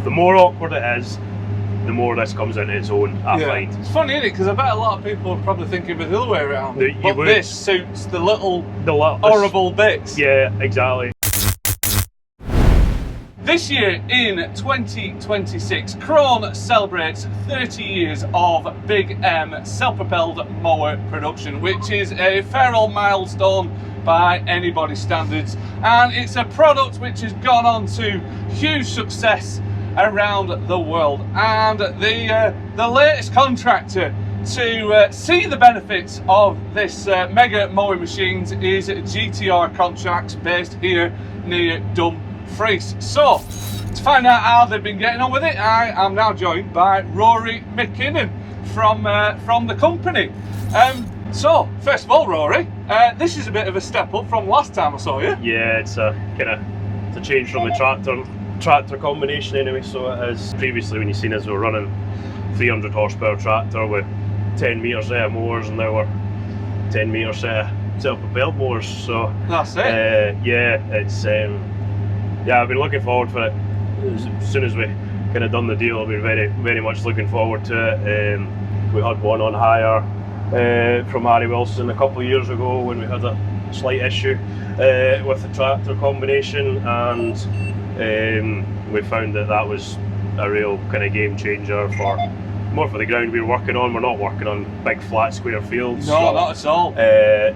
the more awkward it is, the more this comes into its own, I find. It's funny, isn't it? Because I bet a lot of people are probably thinking of it the other way around. But would. this suits the little horrible bits. Yeah, exactly. This year in 2026, Krone celebrates 30 years of Big M self-propelled mower production, which is a fair old milestone by anybody's standards, and it's a product which has gone on to huge success around the world. And the latest contractor to see the benefits of this mega mowing machines is GTR Contracts, based here near Dumfries. So to find out how they've been getting on with it, I am now joined by Rory McKinnon from the company. So first of all, Rory, this is a bit of a step up from last time I saw you. Yeah, it's a change from the tractor combination anyway. So it is. Previously, when you seen us, we were running 300 horsepower tractor with 10 metre set of mowers, and now we're 10 metre set of self-propelled mowers. So that's it. Yeah, it's yeah, I've been looking forward for it. As soon as we kind of done the deal, I've been very much looking forward to it. We had one on hire from Harry Wilson a couple of years ago when we had a slight issue with the tractor combination, and we found that was a real kind of game changer more for the ground we were working on. We're not working on big flat square fields. No, not at all.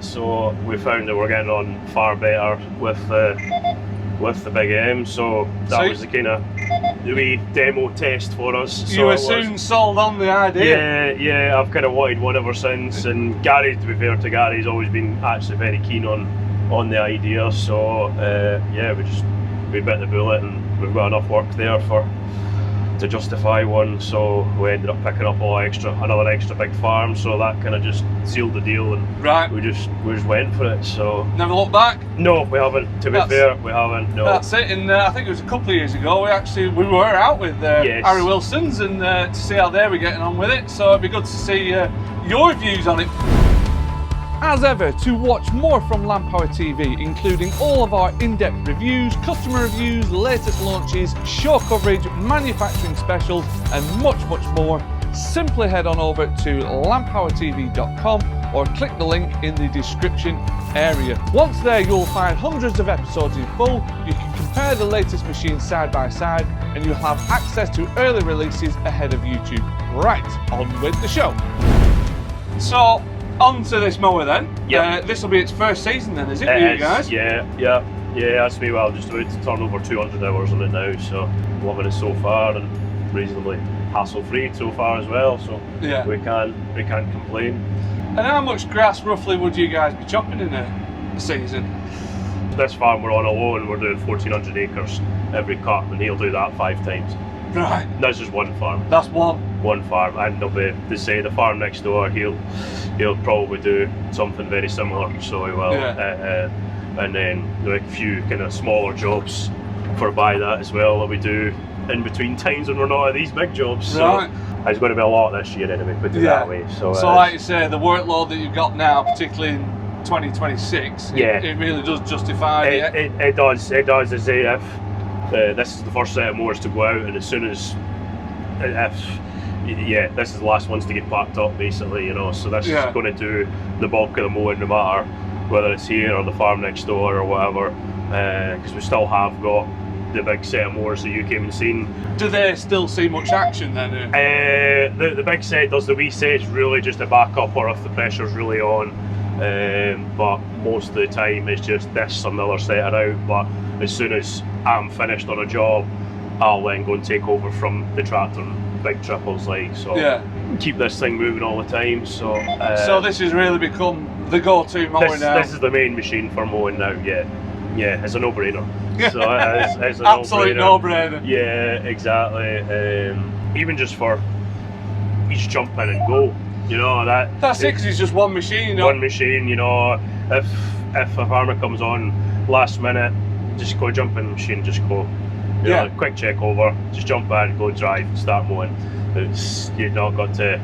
So we found that we're getting on far better with the Big M. So that was the kind of the wee demo test for us. So you were soon sold on the idea. Yeah, I've kind of wanted one ever since, and Gary, to be fair to Gary, he's always been actually very keen on the idea. So yeah, we bit the bullet, and we've got enough work there to justify one. So we ended up picking up another extra big farm. So that kind of just sealed the deal, and we just went for it. So never looked back. No, we haven't. To be fair, we haven't. No. That's it. And I think it was a couple of years ago. We were out with Harry Wilson's, and to see how they were getting on with it. So it'd be good to see your views on it. As ever, to watch more from Land Power TV, including all of our in-depth reviews, customer reviews, latest launches, show coverage, manufacturing specials, and much more, simply head on over to landpowertv.com or click the link in the description area. Once there, you'll find hundreds of episodes in full. You can compare the latest machines side by side, and you'll have access to early releases ahead of YouTube. Right, on with the show. So, on to this mower then. Yeah. This will be its first season then, is it, for you guys? Yeah, that's me. Well, just about to turn over 200 hours on it now, so loving it so far, and reasonably hassle-free so far as well. So yeah, we can't complain. And how much grass roughly would you guys be chopping in a season? This farm we're on alone, we're doing 1,400 acres every cut, and he'll do that 5 times. Right. That's just one farm. That's one farm, and there'll be, they say, the farm next door, he'll probably do something very similar, so he will. Yeah. And then there are a few kind of smaller jobs by that as well that we do in between times when we're not at these big jobs. So it's going to be a lot this year anyway, put it that way. So like you say, the workload that you've got now, particularly in 2026, it really does justify it. It does. As if this is the first set of mowers to go out, and as soon as this is the last ones to get packed up, basically, you know. So this is going to do the bulk of the mowing, no matter whether it's here or the farm next door or whatever, because we still have got the big set of mowers that you came and seen. Do they still see much action then? The big set does. The wee set's really just a backup, or if the pressure's really on. But most of the time it's just this and the other set are out. But as soon as I'm finished on a job, I'll then go and take over from the tractor and big triples, keep this thing moving all the time. So this has really become the go-to mower now. This is the main machine for mowing now. Yeah, it's a no-brainer. So it's an absolute no-brainer. Yeah, exactly. Even just for each jump in and go, you know, that's it, because it's just one machine. You know? One machine, you know. If a farmer comes on last minute, just go jump in the machine, just go. You know, quick check over, just jump in, go drive, start mowing. You've not got to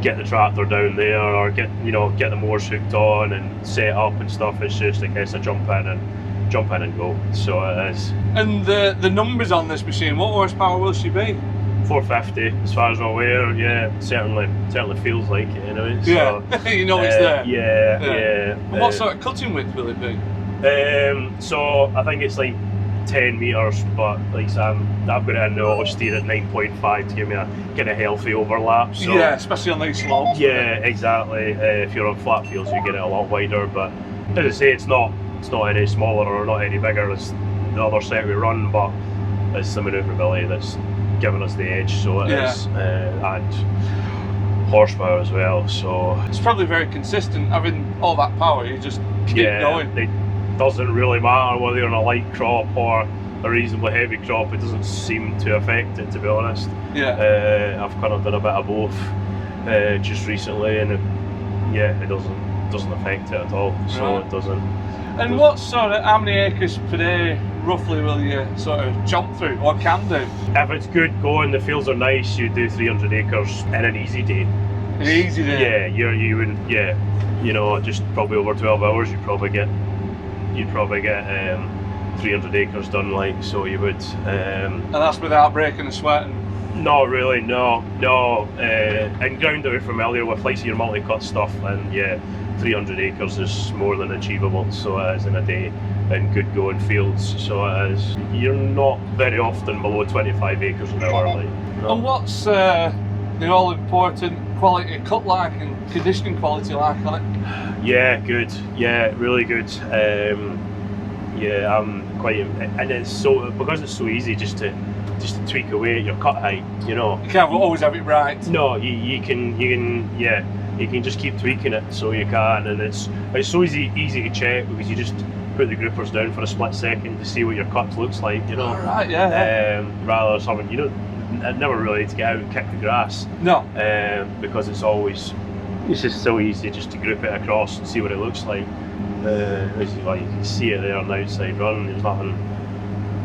get the tractor down there or get the mowers hooked on and set up and stuff. It's just a case of jump in and jump in and go. So it is. And the numbers on this machine, what horsepower will she be? 450, as far as I'm aware. Yeah, certainly feels like it anyway. Yeah, so, you know it's there. Yeah. And what sort of cutting width will it be? So I think it's like 10 metres, but like I've got it in the auto steer at 9.5 to give me a kind of healthy overlap. So, yeah, especially on these slopes. Yeah, exactly. If you're on flat fields, you get it a lot wider. But as I say, it's not any smaller or not any bigger as the other set we run, but it's the manoeuvrability that's giving us the edge. So it is, and horsepower as well. So it's probably very consistent having all that power. You just keep going. It doesn't really matter whether you're on a light crop or a reasonably heavy crop. It doesn't seem to affect it, to be honest. Yeah. I've kind of done a bit of both just recently, and it doesn't affect it at all. So it doesn't. And what sort of, how many acres per day roughly will you sort of jump through or can do? If it's good going, the fields are nice, you do 300 acres in an easy day. An easy day? Yeah, you wouldn't, you know, just probably over 12 hours you'd probably get 300 acres done, like, so you would. And that's without breaking and sweating? Not really, no. In ground that we're familiar with, like your multi-cut stuff, and 300 acres is more than achievable, so it is in a day in good going fields. So it is. You're not very often below 25 acres an hour, like. No. And what's the all important quality cut like and conditioning quality like on it? Yeah, good. Yeah, really good. I'm quite, and it's so, because it's so easy just to tweak away at your cut height, you know. You can't always have it right. No, you can just keep tweaking it, so you can, and it's so easy to check because you just put the groupers down for a split second to see what your cut looks like, you know. All right, yeah. Rather than something, you don't never really need to get out and kick the grass. No. Because it's just so easy just to group it across and see what it looks like. Like you can see it there on the outside run. There's nothing.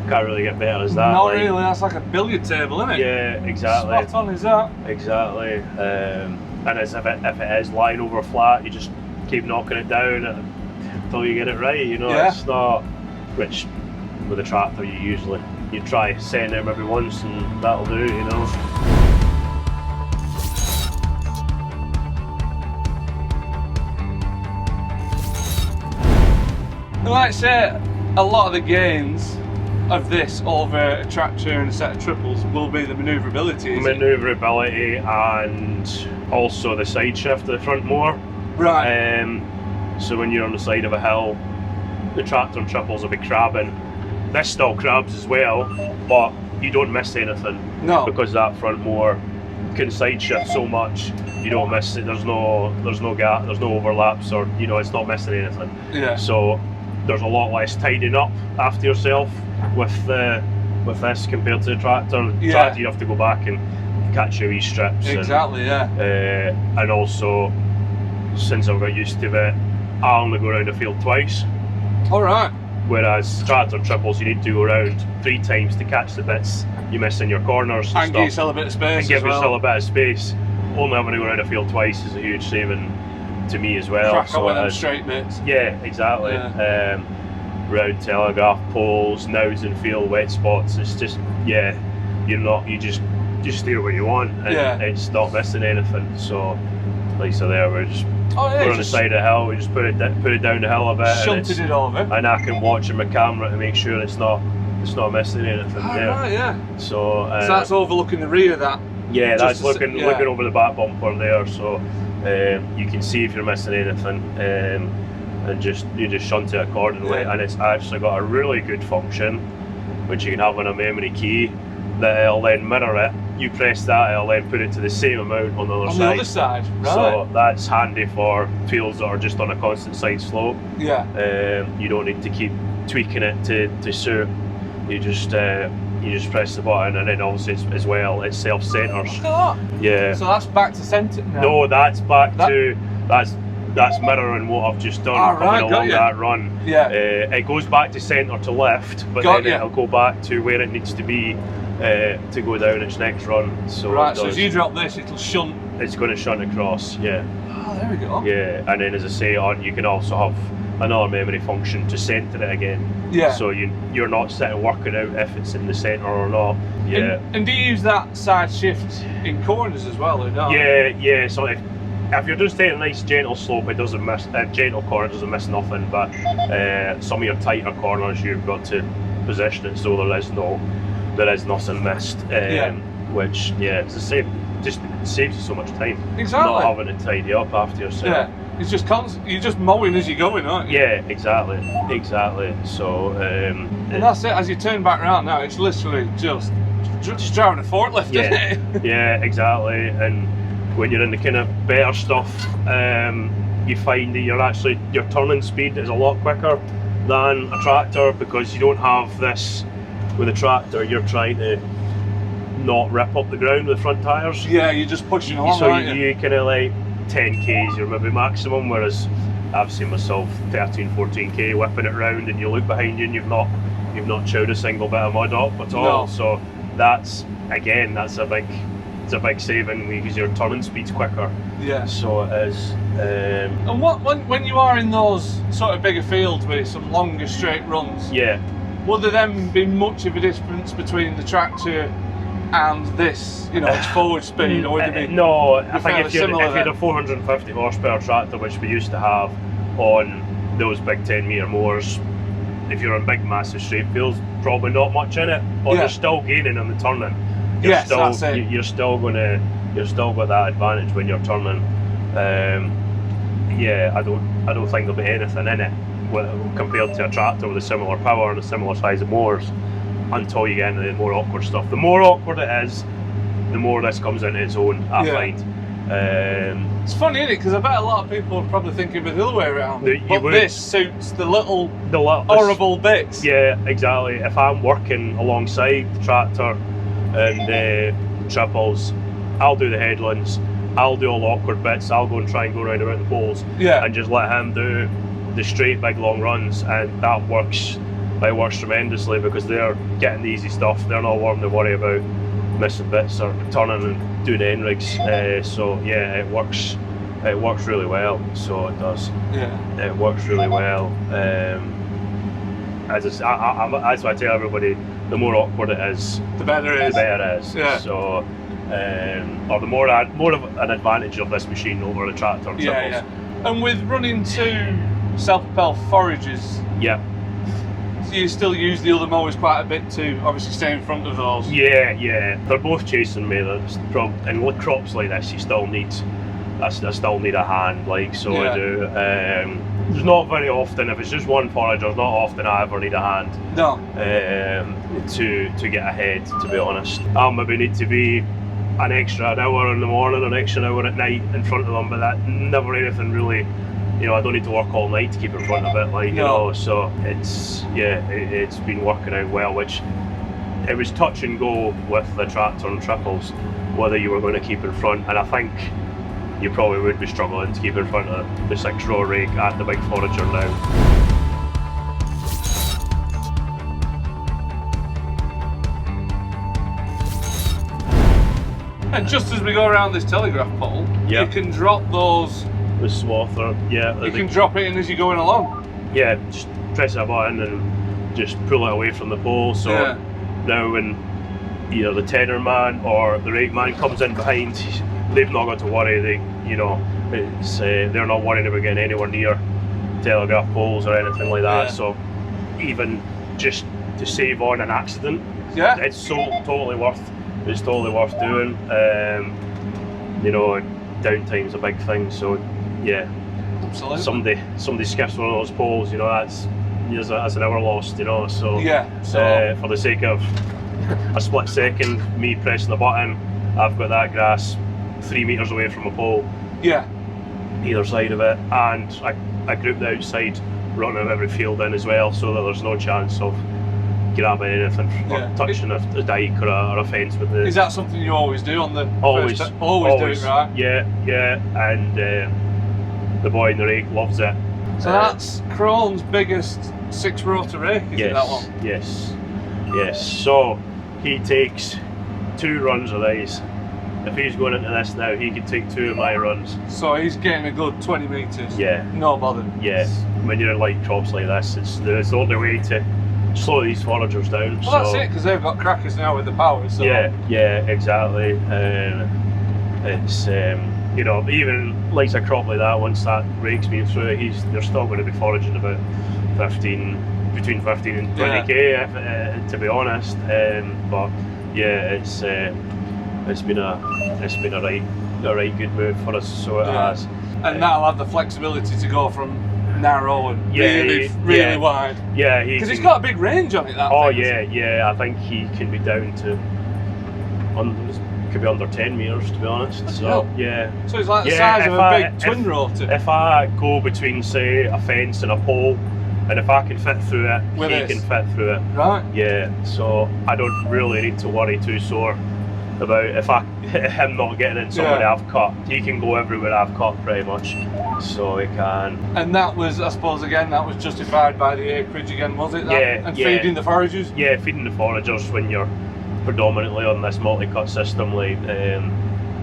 Can't really get better as that. Not like, really. That's like a billiard table, isn't it? Yeah, exactly. Spot on is that? Exactly. And as if it is lying over flat, you just keep knocking it down until you get it right. You know, it's not. Which with a tractor, you try setting them every once, and that'll do. You know. Like I say, a lot of the gains of this over a tractor and a set of triples will be the manoeuvrability. Manoeuvrability and also the side shift of the front mower. Right. So when you're on the side of a hill, the tractor and triples will be crabbing. This still crabs as well, but you don't miss anything. No. Because that front mower can side shift so much, you don't miss it. There's no gap, there's no overlaps, or you know, it's not missing anything. Yeah. So there's a lot less tidying up after yourself with this compared to the tractor. The tractor, you have to go back and catch your wee strips. Exactly, and also, since I've got used to it, I only go around the field twice. All right. Whereas tractor triples, you need to go around 3 times to catch the bits you miss in your corners and give yourself a bit of space. And give yourself a bit of space. Only having to go around the field twice is a huge saving to me as well. Crack up with them straight bits. Yeah, exactly. Round telegraph poles, nows and field, wet spots. It's just you just steer where you want, and it's not missing anything. So, like so there, we're on the side of the hill. We just put it down the hill a bit. Shunted it over. And I can watch in my camera to make sure it's not missing anything. Right, So that's overlooking the rear of that. Yeah, that's looking over the back bumper there. So you can see if you're missing anything. And you just shunt it accordingly, and it's actually got a really good function which you can have on a memory key that it'll then mirror it. You press that, it'll then put it to the same amount on the other side. On the other side, right. So that's handy for fields that are just on a constant side slope. Yeah. You don't need to keep tweaking it to suit. You just press the button, and then obviously it self-centers. Look at that. Yeah. So that's back to centre now. No, that's that's mirroring what I've just done coming along that run. Yeah. It goes back to centre to left, but then it'll go back to where it needs to be to go down its next run. So right, so if you drop this, it'll shunt. It's going to shunt across, yeah. Oh, there we go. Yeah, and then as I say, you can also have another memory function to centre it again. Yeah. So you're not sitting working out if it's in the centre or not. Yeah. And do you use that side shift in corners as well, or not? Yeah. So if you're just taking a nice gentle slope, it doesn't miss. Gentle corner doesn't miss nothing. But some of your tighter corners, you've got to position it so there is nothing missed. Which it's the same. Just saves you so much time. Exactly. Not having to tidy up after yourself. Yeah. It's just constant. You're just mowing as you're going, aren't you? Yeah, exactly. So. And that's it. As you turn back around now, it's literally just driving a forklift, isn't it? Yeah, exactly. And when you're in the kind of better stuff, you find that your turning speed is a lot quicker than a tractor, because you don't have this. With a tractor, you're trying to not rip up the ground with the front tyres. Yeah, you're just pushing along, so aren't you kind of like 10k's your maybe maximum, whereas I've seen myself 13-14k whipping it round, and you look behind you and you've not chewed a single bit of mud up at all. No. So that's a big saving, because your turning speed's quicker. Yeah. So it is. And when you are in those sort of bigger fields with some longer straight runs, will there then be much of a difference between the tractor and this, its forward speed, or would it be? No, I think if you similar had a 450 horsepower tractor, which we used to have on those big 10-metre mowers, if you're on big massive straight fields, probably not much in it, but you're still gaining on the turning. You're still got that advantage when you're turning. I don't think there'll be anything in it compared to a tractor with a similar power and a similar size of mowers, until you get into the more awkward stuff. The more awkward it is, the more this comes into its own, I find. It's funny, isn't it? Because I bet a lot of people are probably thinking the other way around. This suits the little horrible bits. Yeah, exactly. If I'm working alongside the tractor and triples, I'll do the headlands, I'll do all the awkward bits, I'll go and try and go round about the poles, and just let him do the straight big long runs, and that works. It works tremendously, because they're getting the easy stuff. They're not wanting to worry about missing bits or turning and doing end rigs. So yeah, it works really well. So it does. Yeah. It works really well. As I tell everybody, the more awkward it is, the better it is. Yeah. So, or the more of an advantage of this machine over the tractor. Yeah. And with running two self-propelled forages, you still use the other mowers quite a bit to obviously stay in front of those. Yeah. They're both chasing me. And with crops like this, I still need a hand. I do. There's not very often. If it's just one forager, there's not often I ever need a hand. No. To get ahead. To be honest, I'll maybe need to be an hour in the morning, an extra hour at night in front of them, but that never anything really. I don't need to work all night to keep in front of it, so it's been working out well, which it was touch and go with the tractor and triples, whether you were going to keep in front, and I think you probably would be struggling to keep in front of the 6-rotor rake at the big forager now. And just as we go around this telegraph pole, you can drop those. The swather, you can drop it in as you're going along. Yeah, just press a button and just pull it away from the pole. So now when either the tenor man or the rake man comes in behind, they've not got to worry. They're not worrying about getting anywhere near telegraph poles or anything like that. So even just to save on an accident, it's totally worth doing. Downtime's a big thing, so absolutely. Somebody skips one of those poles, that's an hour lost, so for the sake of a split second, me pressing the button, I've got that grass 3 metres away from a pole, either side of it, and I group the outside running every field in as well, so that there's no chance of grabbing anything or touching a dike or a fence with the. Is that something you always do on the always do it, right? Yeah, and the boy in the rake loves it. So that's Krone's biggest 6-rotor rake, is it that one? Yes. So he takes 2 runs of these if he's going into this now, he could take 2 of my runs. So he's getting a good 20 metres. Yeah. No bother. Yeah. When you're in like crops like this, it's the only way to slow these foragers down. Well, so, that's it, because they've got crackers now with the power. So. Yeah, exactly. It's you know, even like a crop like that, once that rake's been through it, they're still going to be foraging about between 15 and 20k, to be honest. But yeah, it's been a right good move for us. So it has. And that'll have the flexibility to go from narrow and really wide. Yeah, because it's got a big range on it. That thing, I think he can be down to could be under 10 metres, to be honest. So yeah. So it's like the size of a big twin rotor. If I go between, say, a fence and a pole, and if I can fit through it, he can fit through it. Right. Yeah. So I don't really need to worry too sore about him not getting in somewhere I've cut. He can go everywhere I've cut pretty much. So he can. And that was, I suppose, again, that was justified by the acreage again, was it? And feeding the foragers? Yeah, feeding the foragers when you're predominantly on this multi-cut system, like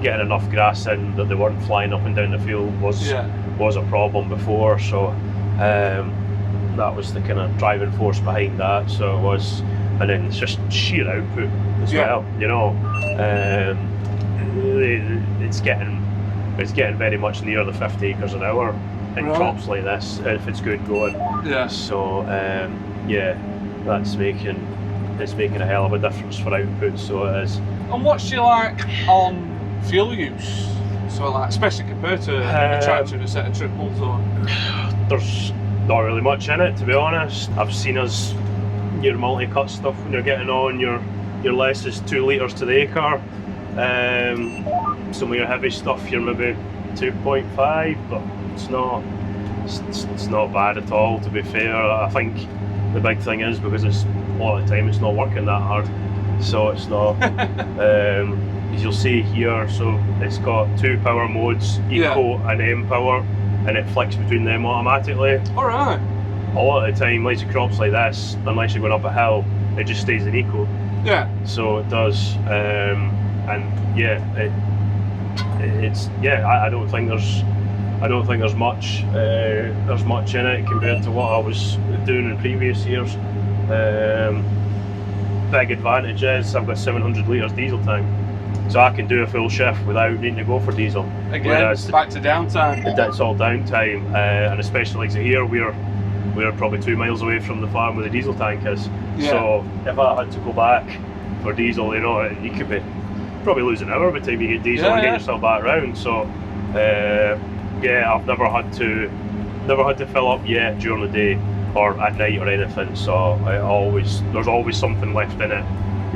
getting enough grass in that they weren't flying up and down the field was a problem before. So that was the kind of driving force behind that. So it was, and then it's just sheer output as well. You know, it's getting very much near the 50 acres an hour in crops like this if it's good going. Yeah. So that's making a hell of a difference for output. So it is. And what's she like on fuel use? So like, especially compared to a tractor and a set of triples, or there's not really much in it, to be honest. I've seen us, your multi-cut stuff, when you're getting on your less is 2 litres to the acre. Some of your heavy stuff, you're maybe 2.5, but it's not bad at all, to be fair. I think the big thing is because a lot of the time it's not working that hard, so it's not. As you'll see here, so it's got 2 power modes, Eco and M power, and it flicks between them automatically. Alright. A lot of the time, lazy crops like this, unless you're going up a hill, it just stays in Eco. Yeah. So it does, and yeah, I don't think there's much in it compared to what I was doing in previous years. Big advantage is I've got 700 litres diesel tank, so I can do a full shift without needing to go for diesel. Again, back to downtime. It's all downtime, and especially like here, we're probably 2 miles away from the farm where the diesel tank is. Yeah. So if I had to go back for diesel, you know, you could be probably lose an hour by the time you get diesel and get yourself back round. So I've never had to fill up yet during the day or at night or anything. So there's always something left in it,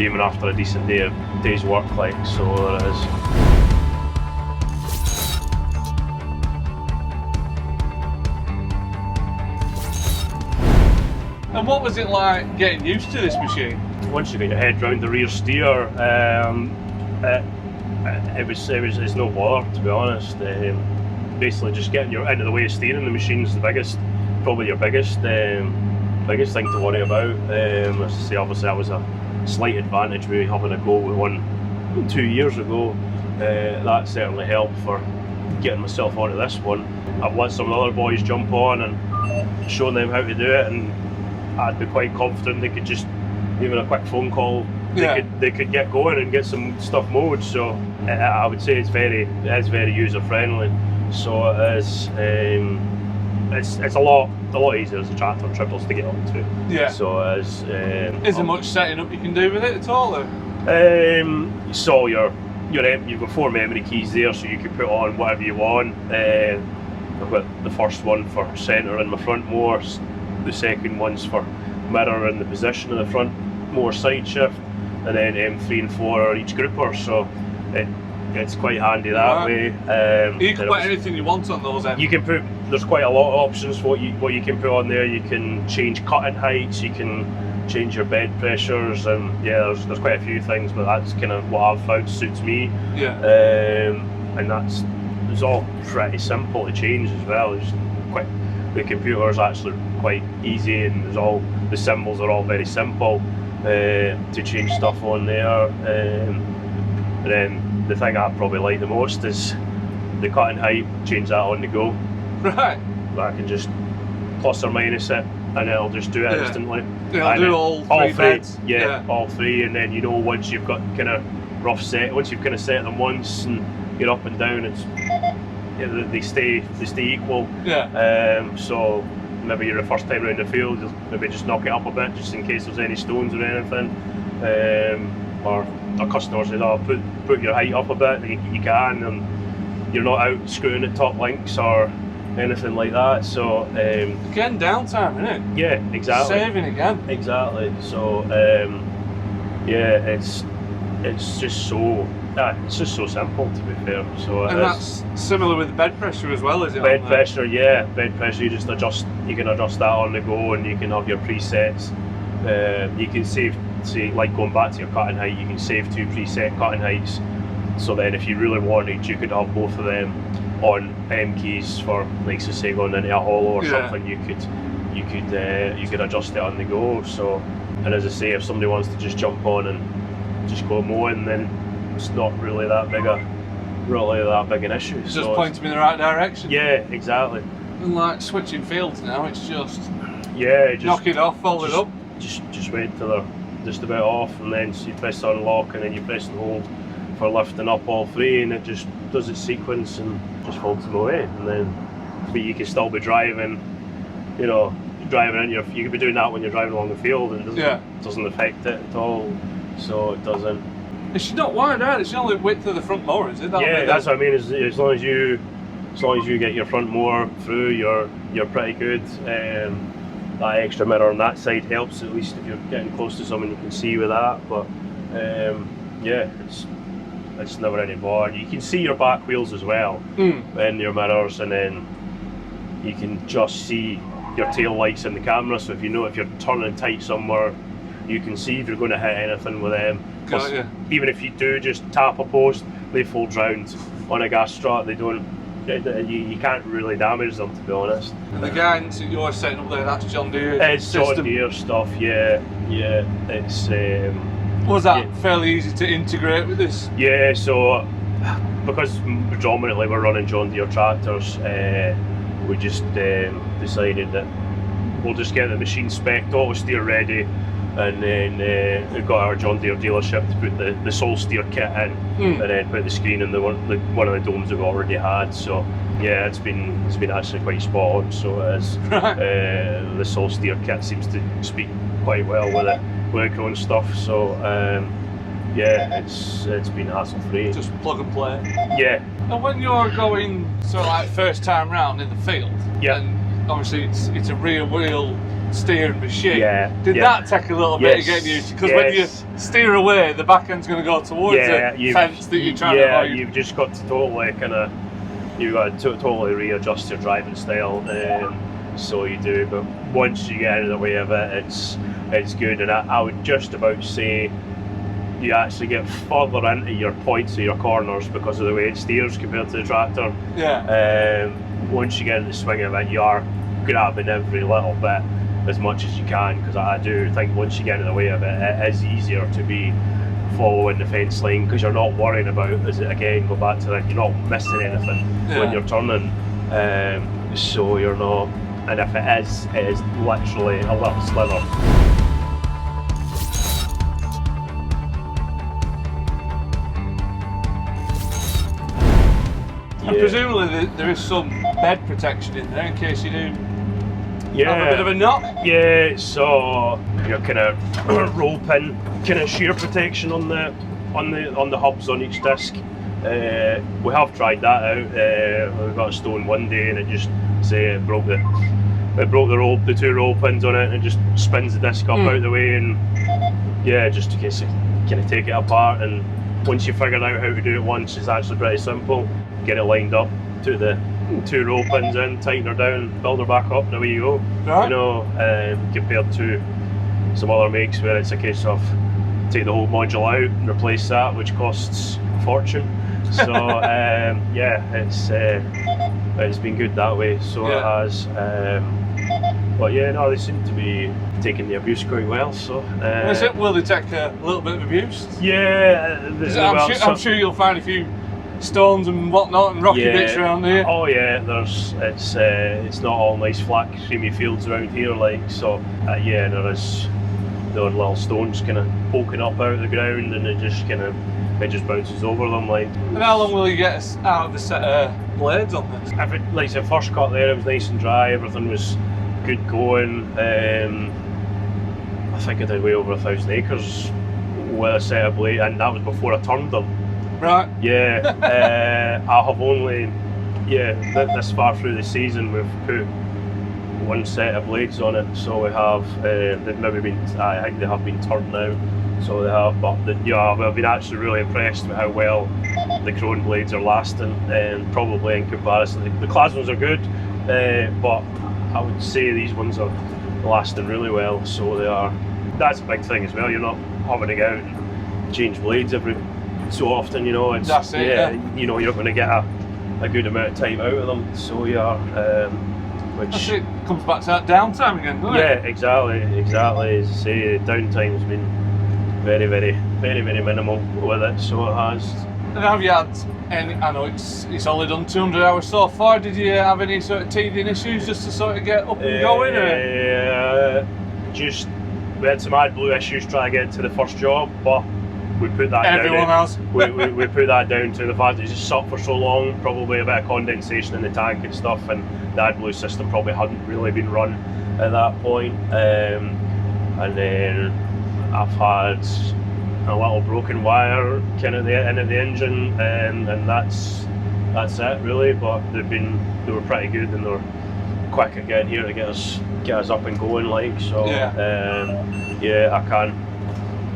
even after a decent day's work. Like, so there is. And what was it like getting used to this machine? Once you get your head round the rear steer, it's no bother, to be honest. Basically, just getting your into the way of steering the machine's probably your biggest thing to worry about. As I say, obviously, that was a slight advantage with having a go with one 2 years ago. That certainly helped for getting myself onto this one. I've let some of the other boys jump on and shown them how to do it, and I'd be quite confident they could just, even a quick phone call, they could get going and get some stuff mowed. So I would say it's very user friendly. So it is. It's a lot easier as a tractor and triples to get onto. Yeah. So as is there much setting up you can do with it at all, though? So you've got 4 memory keys there, so you can put on whatever you want. I've got the first one for centre and my front mower. The second one's for mirror and the position of the front mower side shift, and then M3 and 4 are each grouper. So it's quite handy that way. You can put anything you want on those. You can put. There's quite a lot of options for what you can put on there. You can change cutting heights. You can change your bed pressures, and there's quite a few things. But that's kind of what I've found suits me. Yeah. And it's all pretty simple to change as well. The computer's actually quite easy, and the symbols are all very simple to change stuff on there. And then the thing I probably like the most is the cutting height. Change that on the go. Right. I can just plus or minus it, and it'll just do it instantly. It'll do all three beds. Yeah, all three, and then you know once you've got kind of rough set, once you've kind of set them once and you're up and down, it's they stay equal. Yeah. So maybe you're the first time around the field, you'll maybe just knock it up a bit just in case there's any stones or anything. Or a customer says, "Oh, put your height up a bit." You can, and you're not out screwing at top links or anything like that. So again, downtime, isn't it? Yeah, exactly. Saving again. Exactly. So yeah, it's just so simple, to be fair. So and that's similar with the bed pressure as well, is it? Bed pressure, yeah. Bed pressure, you just adjust. You can adjust that on the go, and you can have your presets. You can save, say, like going back to your cutting height, you can save 2 preset cutting heights. So then, if you really wanted, you could have both of them on M keys for, like, so say, going into a hollow or something. You could adjust it on the go. So, and as I say, if somebody wants to just jump on and just go mowing, then it's not really that big an issue. It's just points me in the right direction. Yeah, exactly. And like switching fields now, it's just knock it off, fold it up. Just wait till they're just about off, and then you press unlock, and then you press and hold for lifting up all 3, and it just does its sequence and just folds them away. And then, but you can still be driving, you could be doing that when you're driving along the field, and it doesn't affect it at all. So it doesn't. It's not wide out. It's the only width of the front mower, is it? That's what I mean. As long as you get your front mower through, you're pretty good. That extra mirror on that side helps, at least if you're getting close to someone you can see with that. But yeah, it's never any bother. You can see your back wheels as well in your mirrors, and then you can just see your tail lights in the camera. So if you're turning tight somewhere, you can see if you're going to hit anything with them. Even if you do just tap a post, they fold round on a gas strut. They don't. You can't really damage them, to be honest. And the guidance that you're setting up there, that's John Deere. It's John Deere stuff. Yeah. It's. Was that fairly easy to integrate with this? Yeah. So because predominantly we're running John Deere tractors, we just decided that we'll just get the machine spec'd, auto steer ready. And then we've got our John Deere dealership to put the sole steer kit in, and then put the screen in one of the domes we've already had. So yeah, it's been actually quite spot on. So it is. The sole steer kit seems to speak quite well with the Krone stuff. So yeah, it's been hassle free. Just plug and play. Yeah. And when you're going like first time round in the field, and obviously it's a rear wheel steering machine. Did that take a little bit of getting used to? Because when you steer away, the back end's going to go towards the fence that you're trying to avoid. Yeah, you've just got to totally totally readjust your driving style. So you do, but once you get out of the way of it, it's good. And I would just about say you actually get further into your points of your corners because of the way it steers compared to the tractor. Once you get into the swing of it, you are grabbing every little bit as much as you can, because I do think once you get in the way of it, it is easier to be following the fence line, because you're not worrying about, go back to that, you're not missing anything when you're turning, so you're not, and if it is literally a little slither. And presumably there is some bed protection in there in case you do have a bit of a knock. Yeah, so your kind of roll pin kind of shear protection on the hubs on each disc. We have tried that out. We got a stone one day and it just broke the 2 roll pins on it, and it just spins the disc up out of the way, and just in case you kind of take it apart. And once you figured out how to do it once, it's actually pretty simple. Get it lined up to the 2 roll pins in, tighten her down, build her back up, and away you go. Right. Compared to some other makes where it's a case of take the whole module out and replace that, which costs a fortune. So it's been good that way. So it has. But yeah, no, they seem to be taking the abuse quite well. So will they take a little bit of abuse? Yeah, I'm sure you'll find a few stones and whatnot and rocky bits around here. Oh yeah, it's not all nice flat creamy fields around here, like, so yeah, there is little stones kind of poking up out of the ground, and it just bounces over them, like. And how long will you get us out of the set of blades on this? Like the first cut there, it was nice and dry, everything was good going. I think I did way over 1,000 acres with a set of blades, and that was before I turned them. Right. Yeah, I have only, this far through the season we've put one set of blades on it, so we have, they've maybe been, I think they have been turned now, so they have, but I've been actually really impressed with how well the Krone blades are lasting, and probably in comparison, the class ones are good, but I would say these ones are lasting really well, so they are. That's a big thing as well, you're not having to go out and change blades every so often, you know. That's it, yeah. You know, you're not going to get a good amount of time out of them, so you are. Which it comes back to that downtime again, doesn't it? Yeah, exactly. As I say, downtime's been very minimal with it, so it has. And have you had any? I know it's only done 200 hours so far. Did you have any sort of teething issues just to sort of get up and going? We had some AdBlue issues trying to get to the first job, but we put that Everyone down. else. we put that down to the fact that it's just sat for so long, probably a bit of condensation in the tank and stuff, and the AdBlue system probably hadn't really been run at that point. And then I've had a little broken wire kind of the end of the engine, and that's it really. But they were pretty good, and they were quick at getting here to get us up and going, like, so.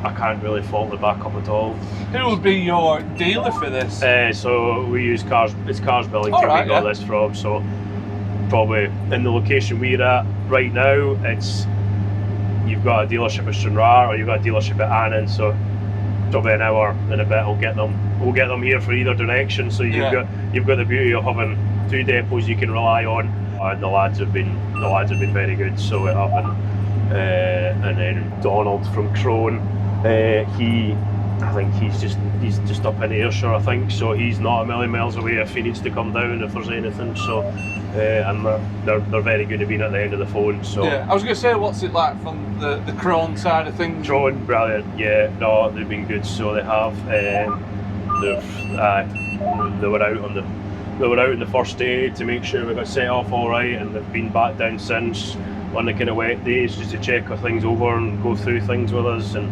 I can't really fault the backup at all. Who would be your dealer for this? So we use Cars Billington. Right, we got this from, so probably in the location we're at right now, you've got a dealership at Stranraer or you've got a dealership at Annan, so probably an hour and a bit we'll get them here for either direction. So you've got the beauty of having two depots you can rely on, and the lads have been very good. So we have and then Donald from Krone. I think he's just up in Ayrshire, I think, so he's not a million miles away if he needs to come down if there's anything. So and they're very good at being at the end of the phone. So I was going to say, what's it like from the Krone side of things? Krone, brilliant. Yeah, no, they've been good. So they have. They were out on the first day to make sure we got set off all right, and they've been back down since on the kind of wet days just to check our things over and go through things with us. And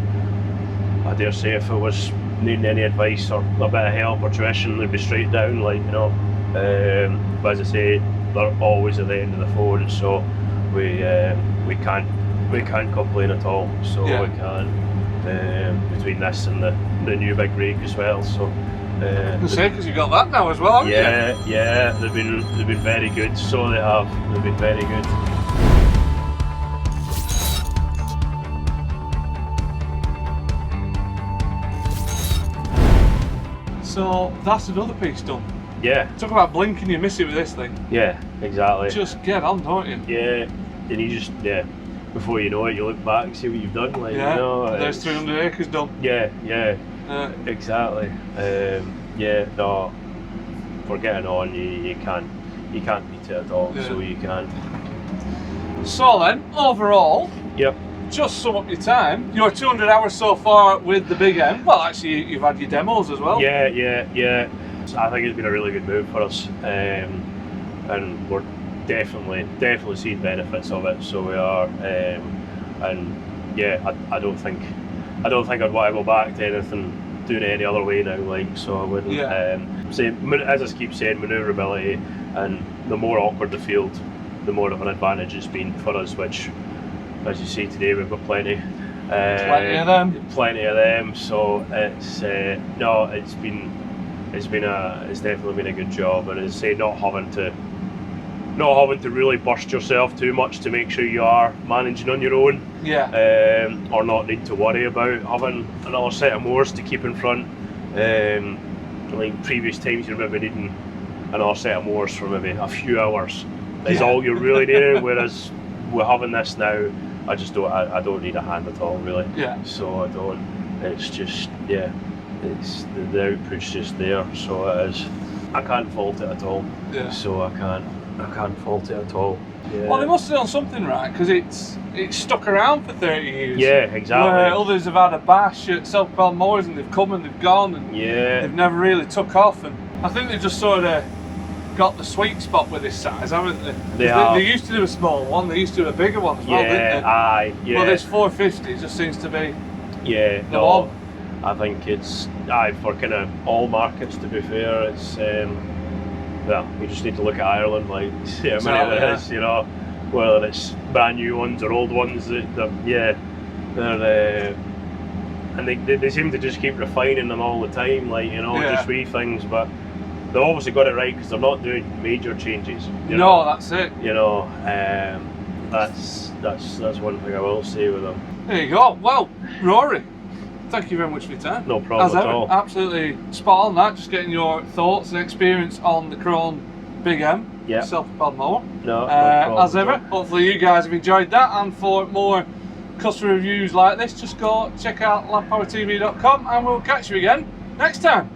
I dare say if it was needing any advice or a bit of help or tuition, they'd be straight down, like, you know. But as I say, they're always at the end of the phone, so we can't complain at all. So we can between this and the new big rake as well. So because you got that now as well, haven't you? Yeah, they've been very good. So they've been very good. So that's another piece done. Yeah. Talk about blinking, you miss it with this thing. Yeah, exactly. Just get on, don't you? Yeah, and you just, before you know it, you look back and see what you've done. Like, yeah, you know, there's 300 acres done. Yeah, exactly. No, for getting on, you can't beat it at all. Yeah. So you can. So then, overall, yep. Just sum up your time. You're 200 hours so far with the Big M. Well, actually, you've had your demos as well. Yeah. I think it's been a really good move for us, and we're definitely seeing benefits of it. So we are, and yeah, I don't think I'd want to go back to anything doing it any other way now. Like, so I wouldn't. As I keep saying, manoeuvrability, and the more awkward the field, the more of an advantage it's been for us. Which, as you see today, we've got plenty. Plenty of them. So it's it's definitely been a good job, and as I say, not having to really burst yourself too much to make sure you are managing on your own. Yeah. Or not need to worry about having another set of mowers to keep in front. Like previous times, you're maybe needing another set of mowers for maybe a few hours. Is all you're really needing. Whereas we're having this now. I just don't. I don't need a hand at all, really. Yeah. So I don't. It's just, yeah. It's the output's just there, so it is. I can't fault it at all. Yeah. So I can't fault it at all. Yeah. Well, they must have done something right, because it's stuck around for 30 years. Yeah, exactly. Where others have had a bash at self-propelled mowers and they've come and they've gone and they've never really took off. And I think they've just sort of got the sweet spot with this size, haven't they? They used to do a small one, they used to do a bigger one as well, didn't they? Aye, yeah. Well, this 450 just seems to be the one. one. I think it's for kind of all markets, to be fair. It's well, you just need to look at Ireland, like see how many there is, you know, whether it's brand new ones or old ones. They're and they seem to just keep refining them all the time, like, you know, just wee things, but they've obviously got it right because they're not doing major changes. You know? That's it. You know, that's one thing I will say with them. There you go. Well, Rory, thank you very much for your time. No problem at all. Absolutely spot on that. Just getting your thoughts and experience on the Krone Big M self-propelled mower. No problem as ever, hopefully you guys have enjoyed that. And for more customer reviews like this, just go check out ladpowertv.com and we'll catch you again next time.